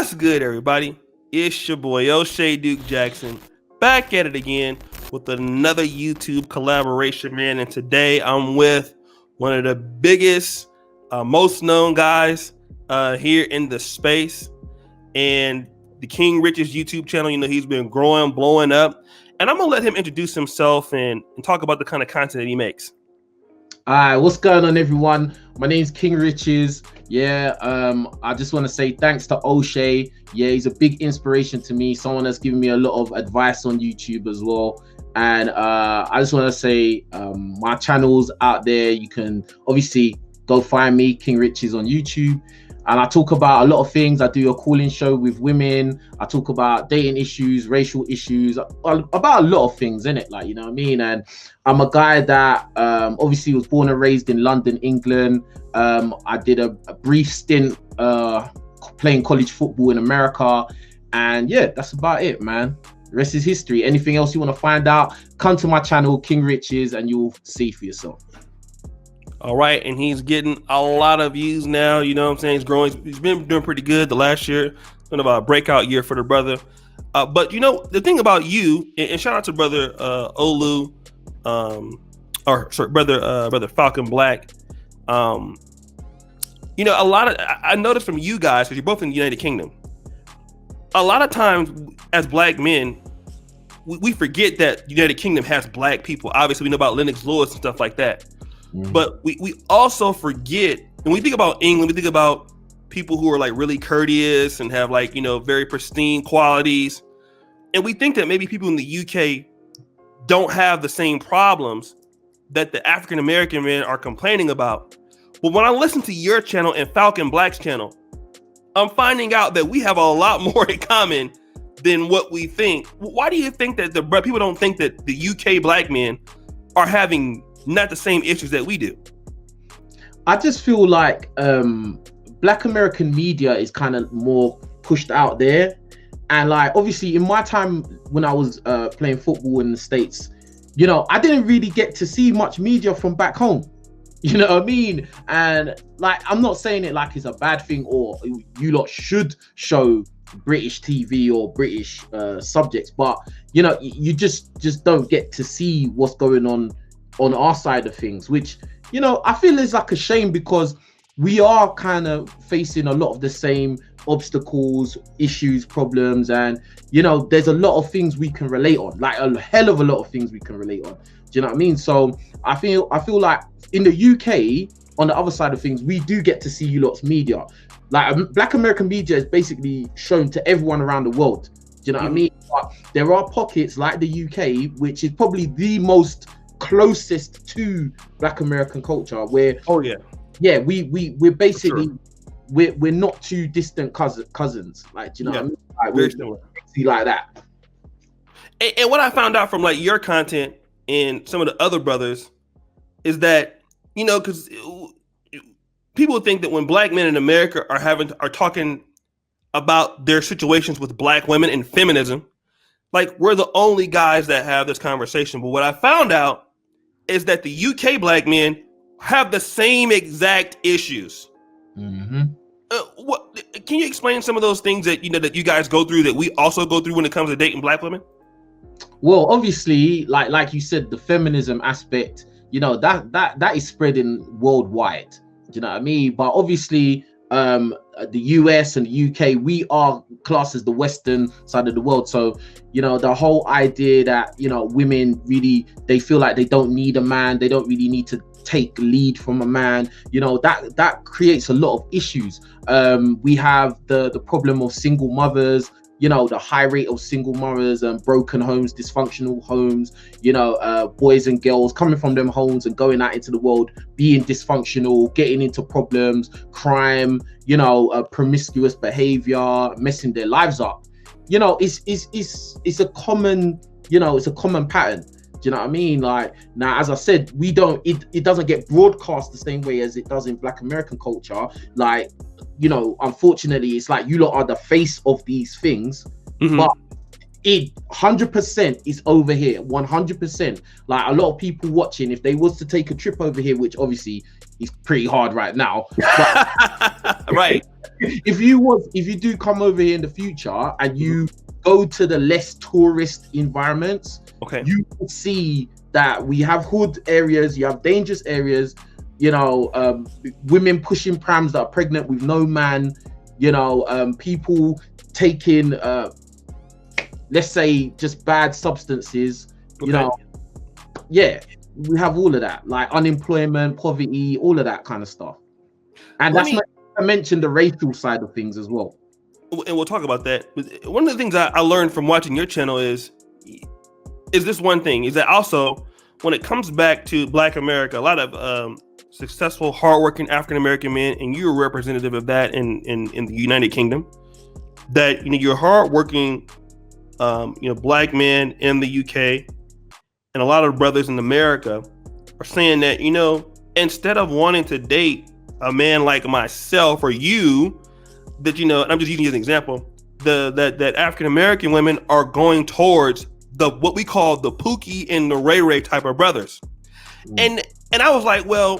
What's good, everybody? It's your boy O'Shea Duke Jackson, back at it again with another YouTube collaboration, man. And today I'm with one of the biggest, most known guys here in the space, and the King Richez YouTube channel. You know, he's been growing, blowing up, and I'm gonna let him introduce himself and talk about the kind of content that he makes. All right, what's going on, everyone? My name's King Richez. I just want to say thanks to O'Shea. Yeah, he's a big inspiration to me. Someone that's given me a lot of advice on YouTube as well. And I just want to say my channel's out there. You can obviously go find me, King Richez, on YouTube. And I talk about a lot of things. I do a call-in show with women. I talk about dating issues, racial issues, about a lot of things, innit? Like, you know what I mean? And I'm a guy that obviously was born and raised in London, England. I did a brief stint playing college football in America. And yeah, that's about it, man. The rest is history. Anything else you want to find out, come to my channel, King Richez, and you'll see for yourself. All right, and he's getting a lot of views now. You know what I'm saying? He's growing. He's been doing pretty good the last year. It's been about a breakout year for the brother. But you know, the thing about you, and shout out to brother Olu, brother Falcon Black. You know, I noticed from you guys, because you're both in the United Kingdom, a lot of times as black men, we forget that the United Kingdom has black people. Obviously, we know about Lennox Lewis and stuff like that. But we also forget, when we think about England, we think about people who are like really courteous and have, like, you know, very pristine qualities. And we think that maybe people in the UK don't have the same problems that the African-American men are complaining about. But when I listen to your channel and Falcon Black's channel, I'm finding out that we have a lot more in common than what we think. Why do you think that people don't think that the UK black men are having not the same issues that we do? I just feel like black American media is kind of more pushed out there. And like, obviously in my time when I was playing football in the States, you know, I didn't really get to see much media from back home. You know what I mean? And like, I'm not saying it like it's a bad thing or you lot should show British TV or British subjects, but you know, you just don't get to see what's going on our side of things, which, you know, I feel is like a shame, because we are kind of facing a lot of the same obstacles, issues, problems, and you know, there's a lot of things we can relate on, like a hell of a lot of things we can relate on. Do you know what I mean? So I feel like in the UK, on the other side of things, we do get to see you lot's media. Like black American media is basically shown to everyone around the world. Do you know what I mean? But there are pockets like the UK, which is probably the most closest to black American culture, where we're basically we're not too distant cousins, like, do you know what I mean? Like, very similar, like that. And what I found out from like your content and some of the other brothers is that, you know, because people think that when black men in America are talking about their situations with black women and feminism, like we're the only guys that have this conversation. But what I found out is that the UK black men have the same exact issues. Can you explain some of those things that, you know, that you guys go through that we also go through when it comes to dating black women? Well, obviously, like you said, the feminism aspect, you know, that is spreading worldwide. Do you know what I mean? But obviously, the US and the UK, we are classed as the Western side of the world. So, you know, the whole idea that, you know, women really, they feel like they don't need a man, they don't really need to take lead from a man, you know, that creates a lot of issues. We have the problem of single mothers, you know, the high rate of single mothers and broken homes, dysfunctional homes, you know, boys and girls coming from them homes and going out into the world, being dysfunctional, getting into problems, crime, you know, promiscuous behavior, messing their lives up. You know, it's a common, you know, it's a common pattern. Do you know what I mean? Like, now, as I said, it doesn't get broadcast the same way as it does in black American culture. Like, you know, unfortunately, it's like you lot are the face of these things, but it 100% is over here, 100%. Like, a lot of people watching, if they was to take a trip over here, which obviously he's pretty hard right now. But Right. if you do come over here in the future and you go to the less tourist environments, Okay. you will see that we have hood areas, you have dangerous areas, you know, women pushing prams that are pregnant with no man, you know, people taking let's say just bad substances, you know. Yeah, we have all of that, like unemployment, poverty, all of that kind of stuff. And that's not to mention the racial side of things as well. And we'll talk about that. One of the things I learned from watching your channel is this one thing, is that also when it comes back to Black America, a lot of successful, hardworking African-American men, and you're a representative of that in the United Kingdom, that, you know, you're hardworking, you know, Black men in the UK, and a lot of brothers in America are saying that, you know, instead of wanting to date a man like myself or you, that, you know, and I'm just using you as an example, that African-American women are going towards the what we call the Pookie and the Ray Ray type of brothers. And I was like, well,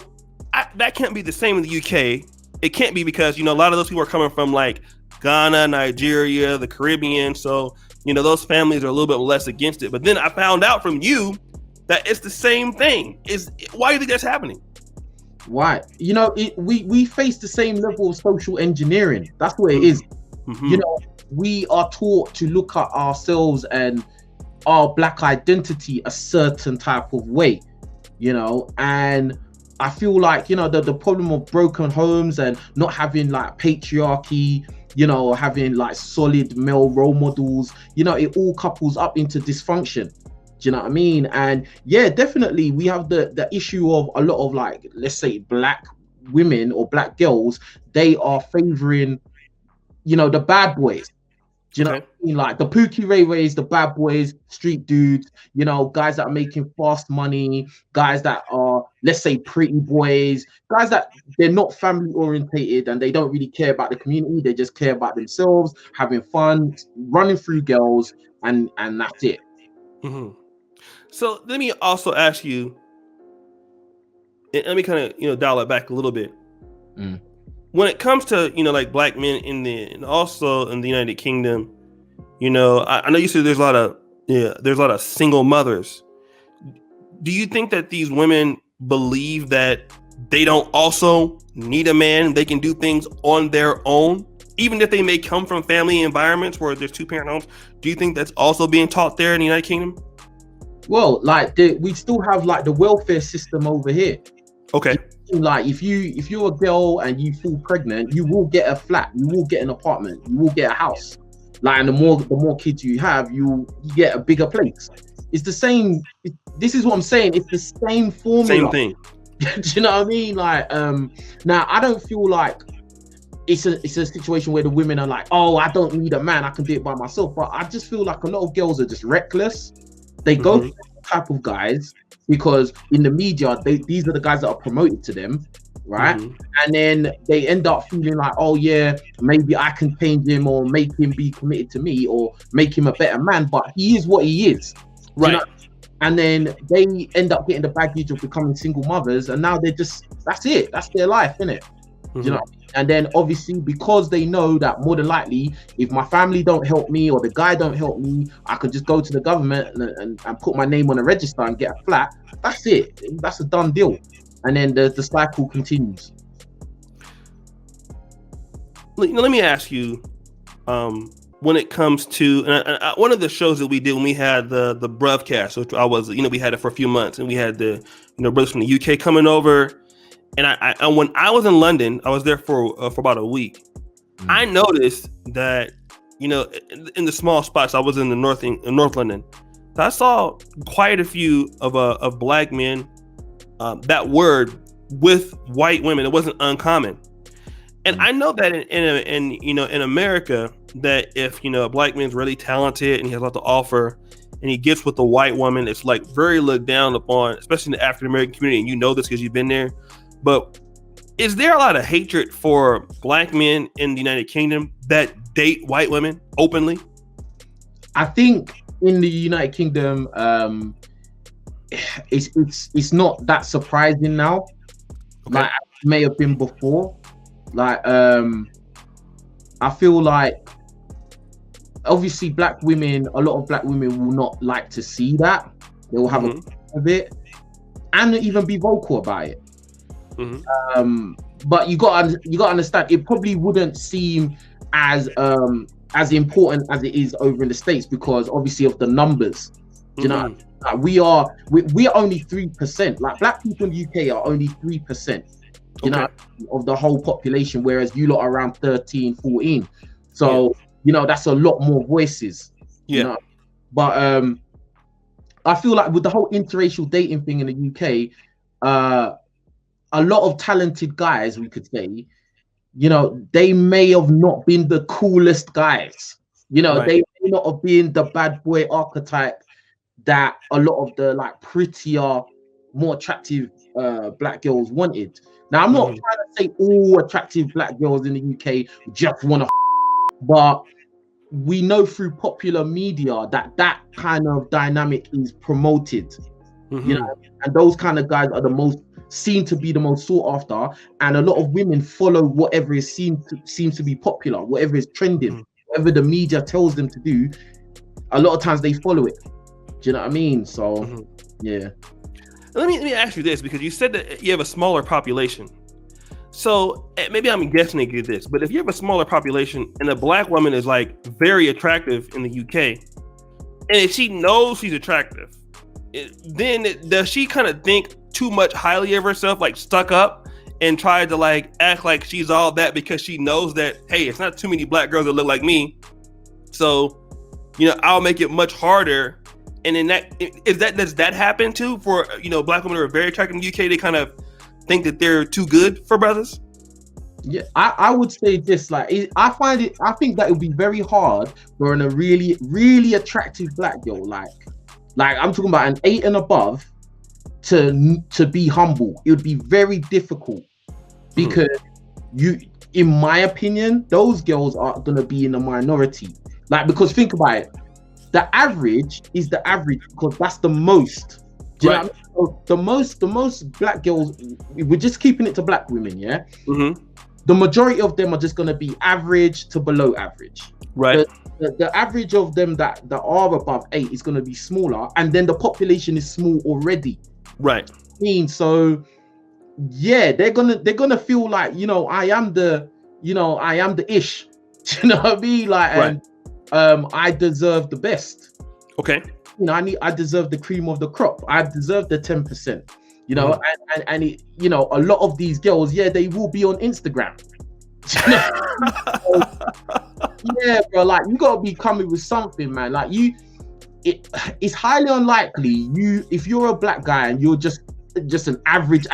that can't be the same in the UK. It can't be, because, you know, a lot of those people are coming from like Ghana, Nigeria, the Caribbean. So, you know, those families are a little bit less against it. But then I found out from you that it's the same thing. Why do you think that's happening? Why? You know, we face the same level of social engineering. That's what it is. You know, we are taught to look at ourselves and our Black identity a certain type of way, you know, and I feel like, you know, the problem of broken homes and not having like patriarchy, you know, having like solid male role models, you know, it all couples up into dysfunction. Do you know what I mean? And yeah, definitely we have the issue of a lot of, like, let's say Black women or Black girls, they are favoring, you know, the bad boys. Do you know what I mean? Like the Pookie Ray Rays, the bad boys, street dudes, you know, guys that are making fast money, guys that are, let's say, pretty boys, guys that they're not family orientated and they don't really care about the community. They just care about themselves, having fun, running through girls, and that's it. So let me also ask you, and let me kind of, you know, dial it back a little bit. When it comes to, you know, like Black men and also in the United Kingdom, you know, I know you said there's a lot of single mothers. Do you think that these women believe that they don't also need a man? They can do things on their own, even if they may come from family environments where there's 2-parent homes? Do you think that's also being taught there in the United Kingdom? Well, like we still have like the welfare system over here. Okay. Like if you're a girl and you fall pregnant, you will get a flat, you will get an apartment, you will get a house. Like, and the more kids you have, you get a bigger place. It's the same. This is what I'm saying. It's the same formula. Same thing. Do you know what I mean? Like, now I don't feel like it's a situation where the women are like, oh, I don't need a man, I can do it by myself. But I just feel like a lot of girls are just reckless. They go for the type of guys because in the media, these are the guys that are promoted to them, right? And then they end up feeling like, oh yeah, maybe I can change him or make him be committed to me or make him a better man, but he is what he is. Right. You know? And then they end up getting the baggage of becoming single mothers, and now they're just, that's it. That's their life, isn't it? You know? And then obviously, because they know that more than likely, if my family don't help me or the guy don't help me, I could just go to the government and put my name on a register and get a flat. That's it. That's a done deal. And then the cycle continues. Let me ask you, when it comes to one of the shows that we did when we had the Bruvcast, which I was, you know, we had it for a few months, and we had the, you know, brothers from the UK coming over. And I when I was in London, I was there for about a week. I noticed that, you know, in the small spots, I was in North London, so I saw quite a few of Black men that were with white women. It wasn't uncommon. And I know that in you know, in America, that if, you know, a Black man's really talented and he has a lot to offer, and he gets with a white woman, it's like very looked down upon, especially in the African American community. And you know this because you've been there. But is there a lot of hatred for Black men in the United Kingdom that date white women openly? I think in the United Kingdom, it's not that surprising now. Okay. Like, may have been before. Like, I feel like obviously a lot of black women will not like to see that. They will have a of it and even be vocal about it. But you got to understand, it probably wouldn't seem as important as it is over in the States, because obviously of the numbers. Do you know? Like we are only 3%. Like black people in the UK are only 3%. You know, of the whole population, whereas you lot are around 13, 14. So you know, that's a lot more voices. You know? But I feel like with the whole interracial dating thing in the UK, a lot of talented guys, we could say, you know, they may have not been the coolest guys. You know, they may not have been the bad boy archetype that a lot of the like prettier, more attractive black girls wanted. Now, I'm not trying to say all attractive black girls in the UK just want to, but we know through popular media that kind of dynamic is promoted. You know, and those kind of guys are the most seen to be the most sought after, and a lot of women follow whatever is seems to be popular, whatever is trending, whatever the media tells them to do. A lot of times they follow it. Do you know what I mean? So yeah. Let me ask you this, because you said that you have a smaller population. So maybe I'm guessing they do this, but if you have a smaller population and a black woman is like very attractive in the UK, and if she knows she's attractive, then does she kind of think too much highly of herself, like stuck up, and try to like act like she's all that because she knows that, hey, it's not too many black girls that look like me, so you know, I'll make it much harder. And in that, does that happen too for, you know, black women who are very attractive in the UK? They kind of think that they're too good for brothers. Yeah, I would say this, like, I think that it would be very hard for a really, really attractive black girl, like I'm talking about an 8 and above, to be humble. It would be very difficult, because in my opinion, those girls are gonna be in a minority. Like, because think about it, the average is the average because that's the most. Do you know what I mean? So the most black girls, we're just keeping it to black women, yeah? The majority of them are just going to be average to below average. Right. The average of them that are above 8 is going to be smaller, and then the population is small already. Right. So yeah, they're gonna feel like, you know, I am the ish. Do you know what I mean? Like, I deserve the best. Okay. You know, I deserve the cream of the crop. I deserve the 10%. You know, and it, you know, a lot of these girls, yeah, they will be on Instagram. Yeah, bro, like, you gotta be coming with something, man. Like, it's highly unlikely if you're a black guy and you're just an average,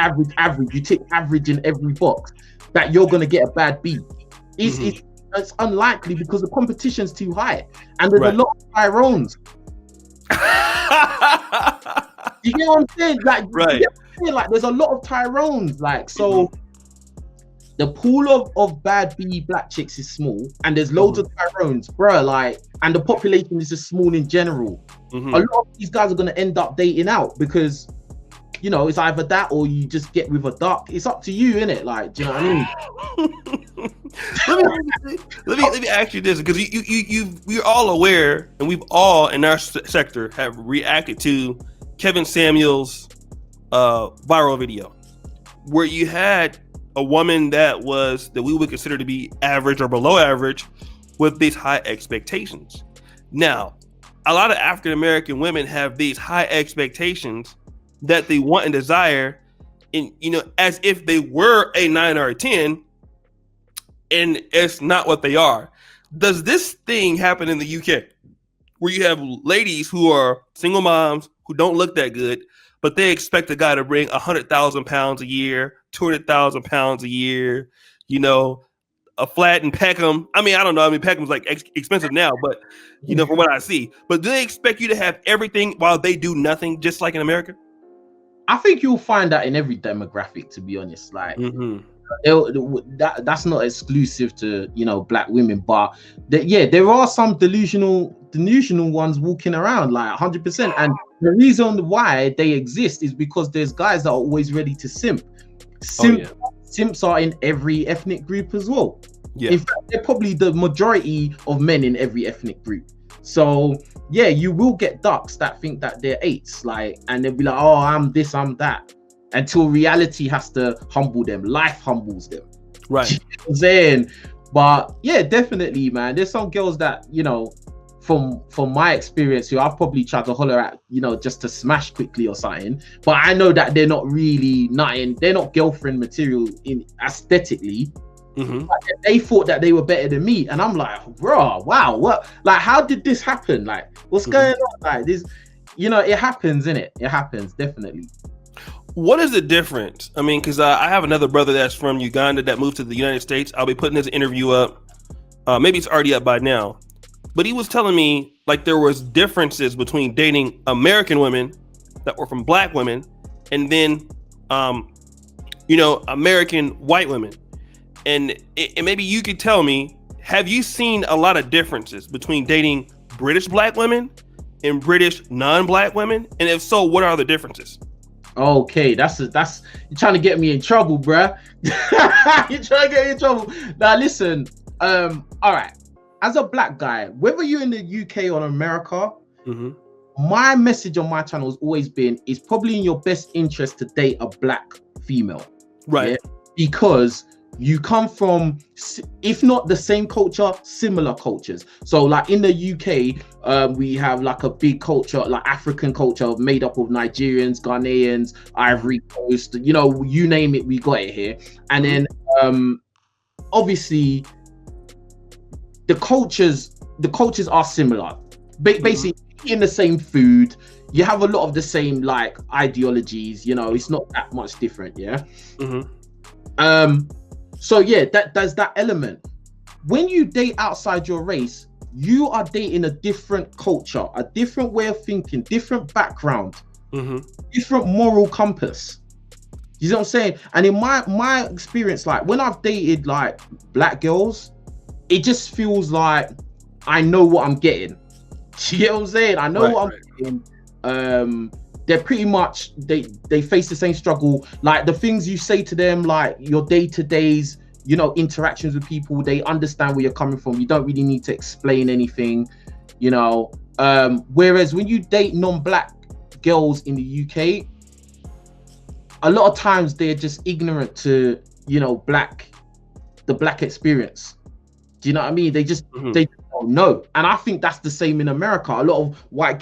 you tick average in every box, that you're gonna get a bad beat. It's unlikely, because the competition's too high, and there's a lot of Tyrones. You get what I'm saying? Like, like, there's a lot of Tyrones. Like, so the pool of bad B black chicks is small, and there's loads of Tyrones, bro. Like, and the population is just small in general. A lot of these guys are gonna end up dating out, because, you know, it's either that or you just get with a duck. It's up to you, innit? Like, do you know what I mean? let me ask you this, because we're all aware, and we've all in our sector have reacted to Kevin Samuel's viral video, where you had a woman that we would consider to be average or below average, with these high expectations. Now, a lot of African American women have these high expectations that they want and desire, in, you know, as if they were a 9 or a 10, and it's not what they are. Does this thing happen in the UK, where you have ladies who are single moms who don't look that good, but they expect a guy to bring 100,000 pounds a year, 200,000 pounds a year, you know, a flat and Peckham? I mean, I don't know. I mean, Peckham's like expensive now, but, you know, from what I see. But do they expect you to have everything while they do nothing, just like in America? I think you'll find that in every demographic, to be honest. Like, that's not exclusive to, you know, black women, but there are some delusional ones walking around, like 100%. And the reason why they exist is because there's guys that are always ready to simp simps are in every ethnic group as well. Yeah. In fact, they're probably the majority of men in every ethnic group. So yeah, you will get ducks that think that they're eights, like, and they'll be like, oh, I'm this, I'm that, until reality has to humble them. Life humbles them. Right. You know what I'm saying? But yeah, definitely, man. There's some girls that, you know, from my experience, who I've probably tried to holler at, you know, just to smash quickly or something. But I know that they're not really nothing. They're not girlfriend material in aesthetically. Mm-hmm. They thought that they were better than me, and I'm like, bro, wow, what? Like, how did this happen? Like, what's going on? Like, this, you know, it happens, innit? It happens, definitely. What is the difference? I mean, because I have another brother that's from Uganda that moved to the United States. I'll be putting this interview up. Maybe it's already up by now. But he was telling me, like, there was differences between dating American women that were from black women and then, you know, American white women. And maybe you could tell me, have you seen a lot of differences between dating British black women and British non-black women? And if so, what are the differences? Okay, that's you're trying to get me in trouble, bruh. You're trying to get me in trouble. Now listen, all right. As a black guy, whether you're in the UK or America, my message on my channel has always been, it's probably in your best interest to date a black female. Right. Yeah? Because you come from, if not the same culture, similar cultures. So like in the UK, we have like a big culture, like African culture made up of Nigerians, Ghanaians, Ivory Coast, you know, you name it, we got it here. And then obviously the cultures are similar. Basically in the same food, you have a lot of the same like ideologies, you know, it's not that much different, yeah. So yeah, there's that element. When you date outside your race, you are dating a different culture, a different way of thinking, different background, different moral compass. You know what I'm saying? And in my experience, like when I've dated like black girls, it just feels like I know what I'm getting. You know what I'm saying? I know what I'm getting. They're pretty much, they face the same struggle. Like the things you say to them, like your day-to-days, you know, interactions with people, they understand where you're coming from. You don't really need to explain anything, you know. Whereas when you date non-black girls in the UK, a lot of times they're just ignorant to, you know, the black experience. Do you know what I mean? They just they don't know. And I think that's the same in America. A lot of white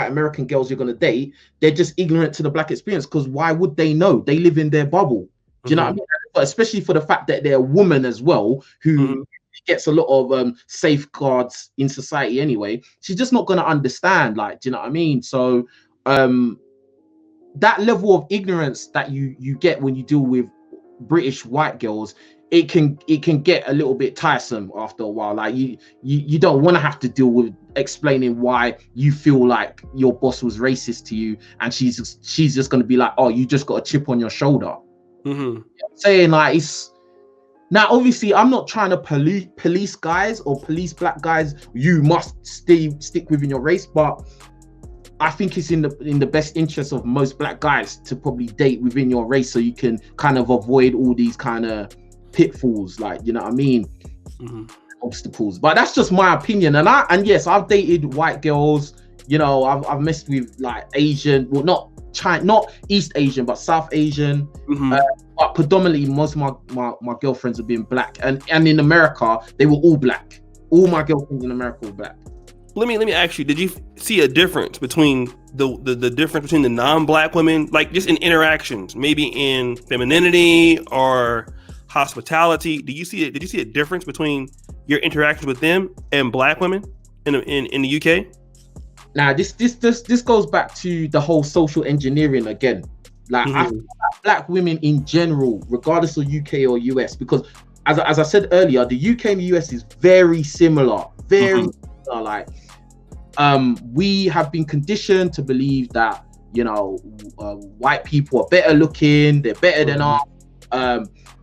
American girls you're gonna date, they're just ignorant to the black experience, because why would they know? They live in their bubble. Do you know what I mean? But especially for the fact that they're a woman as well, who gets a lot of safeguards in society anyway, she's just not gonna understand. Like, do you know what I mean? So that level of ignorance that you get when you deal with British white girls, it can get a little bit tiresome after a while. Like you don't want to have to deal with explaining why you feel like your boss was racist to you, and she's just going to be like, oh, you just got a chip on your shoulder. You know what I'm saying? Like, it's now obviously I'm not trying to police guys or police black guys. You must stick within your race, but I think it's in the best interest of most black guys to probably date within your race, so you can kind of avoid all these kind of pitfalls, like, you know what I mean, obstacles. But that's just my opinion. And yes, I've dated white girls, you know, I've messed with like Asian, well, not East Asian, but South Asian, but predominantly most of my girlfriends have been black, and in America they were all black. All my girlfriends in America were black. Let me ask you, did you see a difference between the difference between the non-black women, like just in interactions, maybe in femininity or hospitality? Did you see a difference between your interactions with them and black women in the UK? Now this goes back to the whole social engineering again. Like I feel like black women in general, regardless of UK or US, because as I said earlier, the UK and the US is very similar, similar. Like we have been conditioned to believe that, you know, white people are better looking, they're better than us.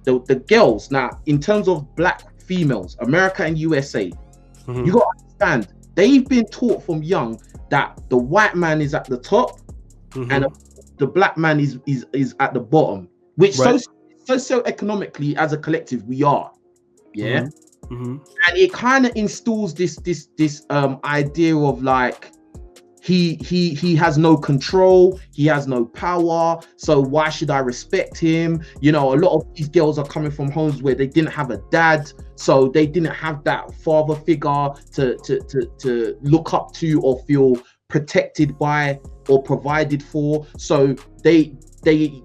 The girls, now in terms of black females, America and USA, you got to understand, they've been taught from young that the white man is at the top and the black man is at the bottom, which socioeconomically as a collective we are, yeah. Mm-hmm. And it kind of installs this idea of like he has no control, he has no power, so why should I respect him? You know, a lot of these girls are coming from homes where they didn't have a dad, so they didn't have that father figure to look up to or feel protected by or provided for, so they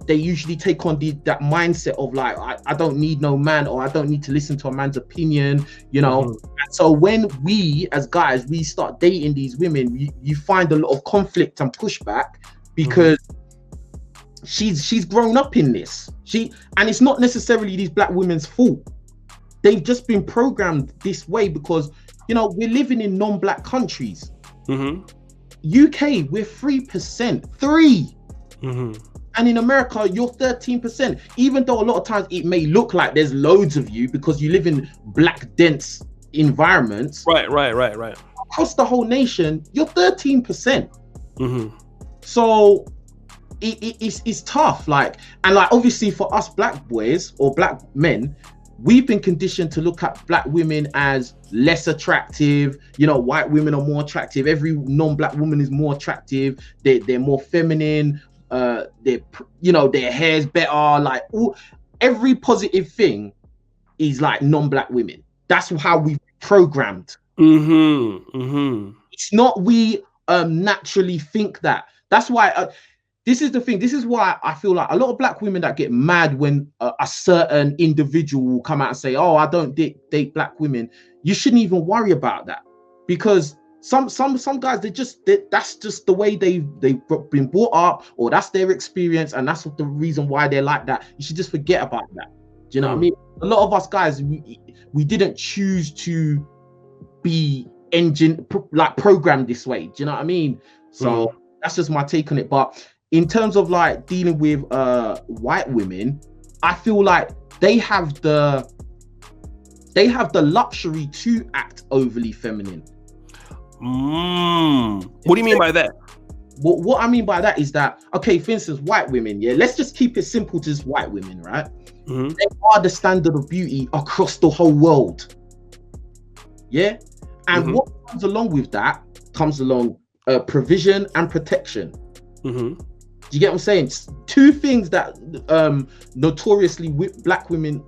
usually take on that mindset of like, I don't need no man, or I don't need to listen to a man's opinion, you know. And so when we as guys, we start dating these women, you find a lot of conflict and pushback because she's grown up in this. And it's not necessarily these black women's fault. They've just been programmed this way because, you know, we're living in non-black countries. UK, we're 3%, 3. And in America, you're 13%. Even though a lot of times it may look like there's loads of you because you live in black dense environments. Right. Across the whole nation, you're 13%. So it's tough. Like, and like obviously for us black boys or black men, we've been conditioned to look at black women as less attractive. You know, white women are more attractive. Every non-black woman is more attractive. They're more feminine. Their hair's better. Like every positive thing is like non-black women. That's how we programmed. It's not we naturally think that. That's why. This is the thing. This is why I feel like a lot of black women that get mad when a certain individual will come out and say, "Oh, I don't date black women." You shouldn't even worry about that, because some guys, that's just the way they've been brought up, or that's their experience, and that's the reason why they're like that. You should just forget about that. Do you know what I mean? A lot of us guys, we didn't choose to be programmed this way. Do you know what I mean? So that's just my take on it. But in terms of like dealing with white women, I feel like they have the luxury to act overly feminine. What do you mean by that? What I mean by that is that, okay, for instance, white women, yeah, let's just keep it simple to just white women, right? They are the standard of beauty across the whole world. Yeah. And what comes along with that comes along provision and protection. Do you get what I'm saying? Two things that notoriously black women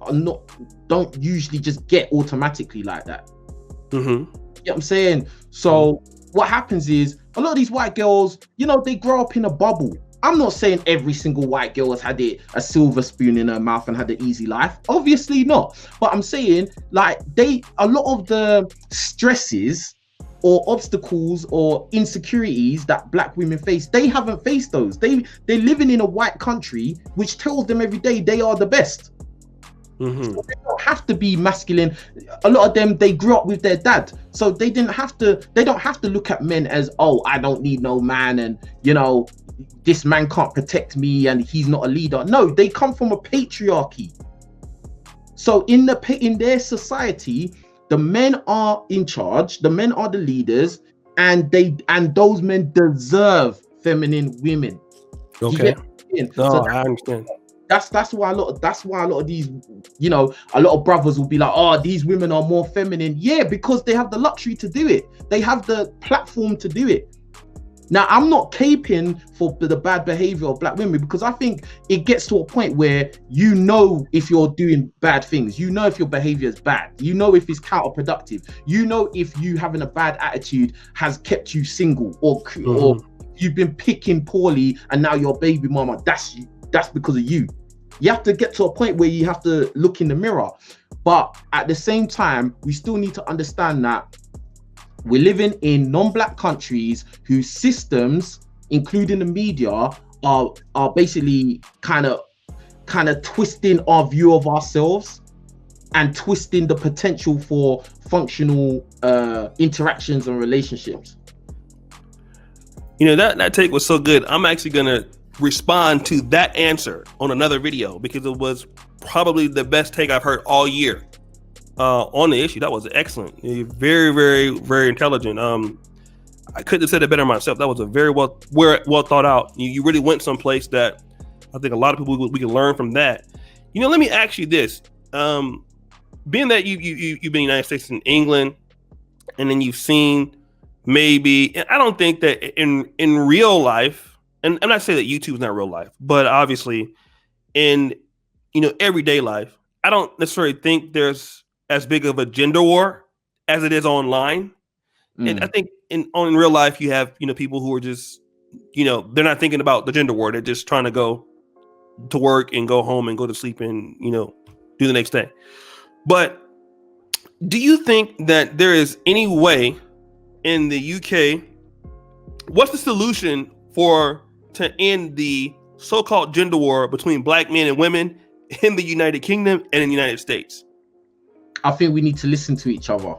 don't usually just get automatically like that. You know what I'm saying? So what happens is a lot of these white girls, you know, they grow up in a bubble. I'm not saying every single white girl has had a silver spoon in her mouth and had an easy life. Obviously not. But I'm saying like a lot of the stresses or obstacles or insecurities that black women face, they haven't faced those. They're living in a white country which tells them every day they are the best. So they don't have to be masculine. A lot of them, they grew up with their dad, so they don't have to look at men as, oh, I don't need no man, and you know, this man can't protect me and he's not a leader. No, they come from a patriarchy. So in their society, the men are in charge, the men are the leaders, and those men deserve feminine women. Okay. I understand. That's why a lot of these, you know, a lot of brothers will be like, oh, these women are more feminine. Yeah, because they have the luxury to do it. They have the platform to do it. Now, I'm not caping for the bad behavior of black women, because I think it gets to a point where you know if you're doing bad things, you know if your behavior is bad, you know if it's counterproductive, you know if you having a bad attitude has kept you single, or you've been picking poorly and now your baby mama, that's because of you. You have to get to a point where you have to look in the mirror. But at the same time, we still need to understand that we're living in non-black countries whose systems, including the media, are basically kind of twisting our view of ourselves and twisting the potential for functional interactions and relationships. You know, that take was so good. I'm actually gonna respond to that answer on another video, because it was probably the best take I've heard all year on the issue. That was excellent. Very, very, very intelligent. I couldn't have said it better myself. That was a very well thought out. You really went someplace that I think a lot of people we can learn from that. Let me ask you this. Being that you've been in the United States and England, and then you've seen maybe, and I don't think that in real life, and I'm not saying that YouTube is not real life, but obviously in everyday life, I don't necessarily think there's as big of a gender war as it is online. And I think in real life you have people who are just they're not thinking about the gender war. They're just trying to go to work and go home and go to sleep and do the next day. But do you think that there is any way in the UK, what's the solution to end the so-called gender war between black men and women in the United Kingdom and in the United States? I think we need to listen to each other.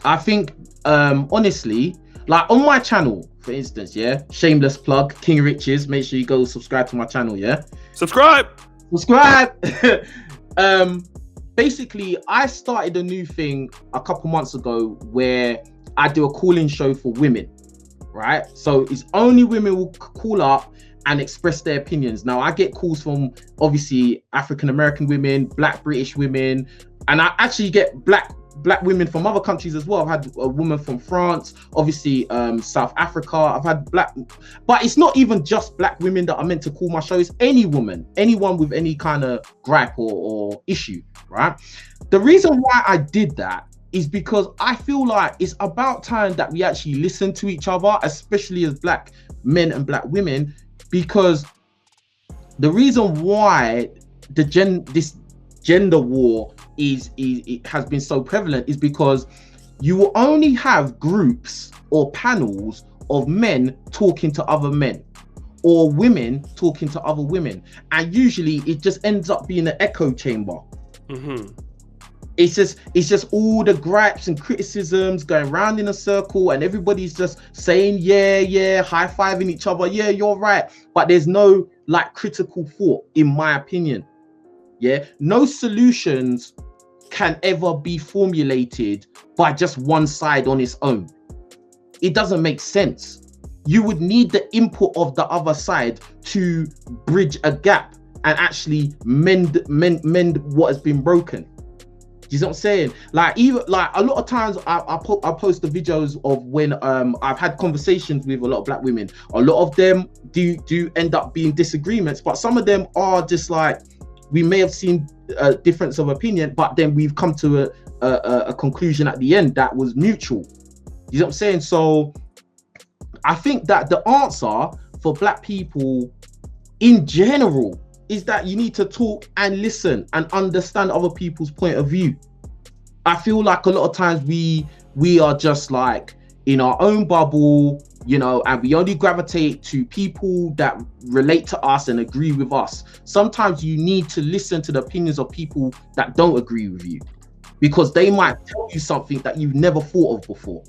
I think, honestly, like on my channel, for instance, yeah, shameless plug, King Richez. Make sure you go subscribe to my channel, yeah. Subscribe. Basically, I started a new thing a couple months ago where I do a call-in show for women, right? So it's only women will call up and express their opinions. Now I get calls from obviously African American women, Black British women, and I actually get black women from other countries as well. I've had a woman from France, obviously South Africa. I've had but it's not even just black women that are meant to call my show. It's any woman, anyone with any kind of gripe or issue, right? The reason why I did that is because I feel like it's about time that we actually listen to each other, especially as black men and black women, because the reason why this gender war it has been so prevalent is because you will only have groups or panels of men talking to other men or women talking to other women, and usually it just ends up being an echo chamber. It's just all the gripes and criticisms going round in a circle, and everybody's just saying yeah, high-fiving each other, yeah, you're right, but there's no like critical thought, in my opinion. Yeah, no solutions can ever be formulated by just one side on its own. It doesn't make sense. You would need the input of the other side to bridge a gap and actually mend what has been broken. You know what I'm saying? Like, even like a lot of times I post the videos of when I've had conversations with a lot of black women. A lot of them do end up being disagreements, but some of them are just like, we may have seen a difference of opinion, but then we've come to a conclusion at the end that was mutual. You know what I'm saying? So I think that the answer for black people in general is that you need to talk and listen and understand other people's point of view. I feel like a lot of times we are just like in our own bubble, and we only gravitate to people that relate to us and agree with us. Sometimes you need to listen to the opinions of people that don't agree with you, because they might tell you something that you've never thought of before,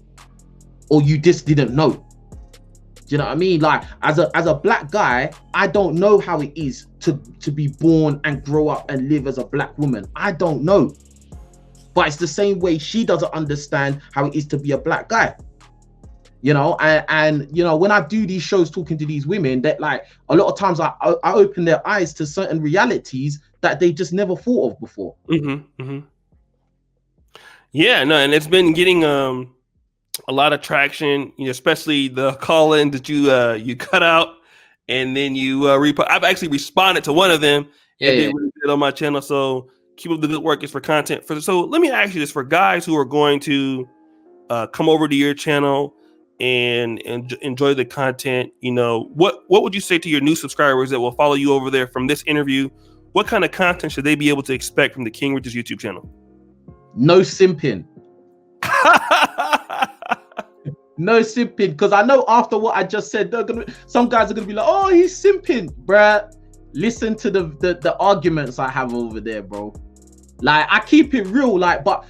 or you just didn't know. Do you know what I mean? Like, as a black guy, I don't know how it is to be born and grow up and live as a black woman. I don't know. But it's the same way she doesn't understand how it is to be a black guy. And when I do these shows talking to these women, that like a lot of times I open their eyes to certain realities that they just never thought of before. Yeah, no, and it's been getting a lot of traction, especially the call-in that you cut out and then you I've actually responded to one of them and did really good on my channel. So keep up the good work. Is for content. So let me ask you this: for guys who are going to come over to your channel and enjoy the content, what would you say to your new subscribers that will follow you over there from this interview? What kind of content should they be able to expect from the King Richez YouTube channel? No simping. No simping, because I know after what I just said, some guys are gonna be like, "Oh, he's simping, bruh." Listen to the arguments I have over there, bro. Like, I keep it real, like, but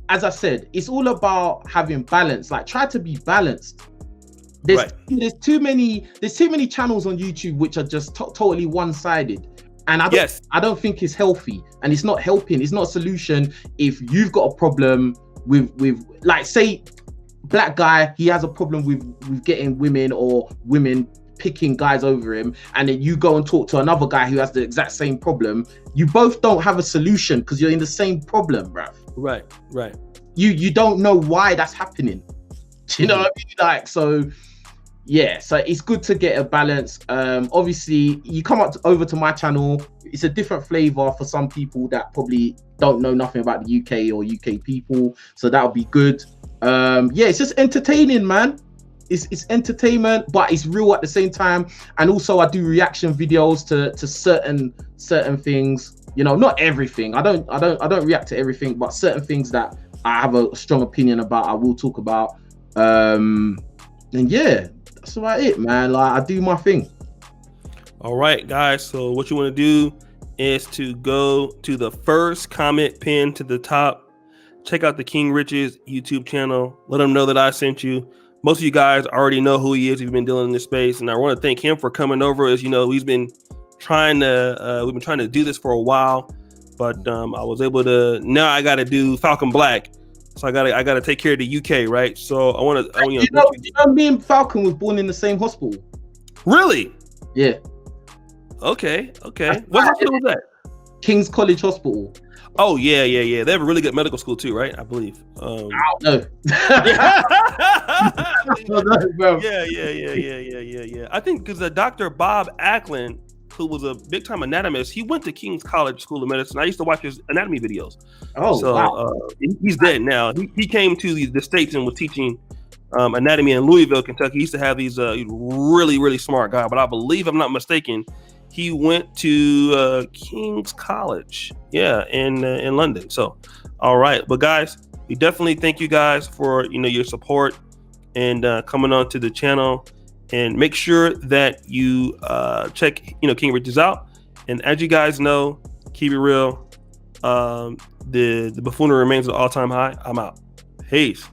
as I said, it's all about having balance. Like, try to be balanced. There's too many channels on YouTube which are just totally one-sided, and I don't think it's healthy, and it's not helping. It's not a solution. If you've got a problem with like, say, black guy, he has a problem with getting women or women picking guys over him, and then you go and talk to another guy who has the exact same problem, you both don't have a solution because you're in the same problem, bruv. Right. You don't know why that's happening. Do you know what I mean? Like, so yeah, so it's good to get a balance. Obviously, you come over to my channel, it's a different flavor for some people that probably don't know nothing about the UK or UK people, so that'll be good. Yeah, it's just entertaining, man. It's entertainment, but it's real at the same time. And also, I do reaction videos to certain things. You know, not everything. I don't react to everything, but certain things that I have a strong opinion about, I will talk about. And yeah, that's about it, man. Like, I do my thing. All right, guys. So what you want to do is to go to the first comment pinned to the top. Check out the King Richez YouTube channel. Let them know that I sent you. Most of you guys already know who he is. We've been dealing in this space, and I want to thank him for coming over. As you know, we've been trying to do this for a while, but I was able to. Now I got to do Falcon Black, so I got to take care of the UK, right? So I want to. You know, me and Falcon was born in the same hospital. Really? Yeah. Okay. What hospital was that? King's College Hospital. Oh yeah. They have a really good medical school too, right? I believe. I don't know. Yeah. I think because Dr. Bob Ackland, who was a big time anatomist, he went to King's College School of Medicine. I used to watch his anatomy videos. Oh, so, wow. He's dead now. He came to the States and was teaching anatomy in Louisville, Kentucky. He used to have these really smart guy, but I believe, I'm not mistaken, he went to King's College, in London. So, all right, but guys, we definitely thank you guys for your support and coming on to the channel. And make sure that you check King Richez out. And as you guys know, keep it real. The buffoonery remains at all-time high. I'm out. Peace.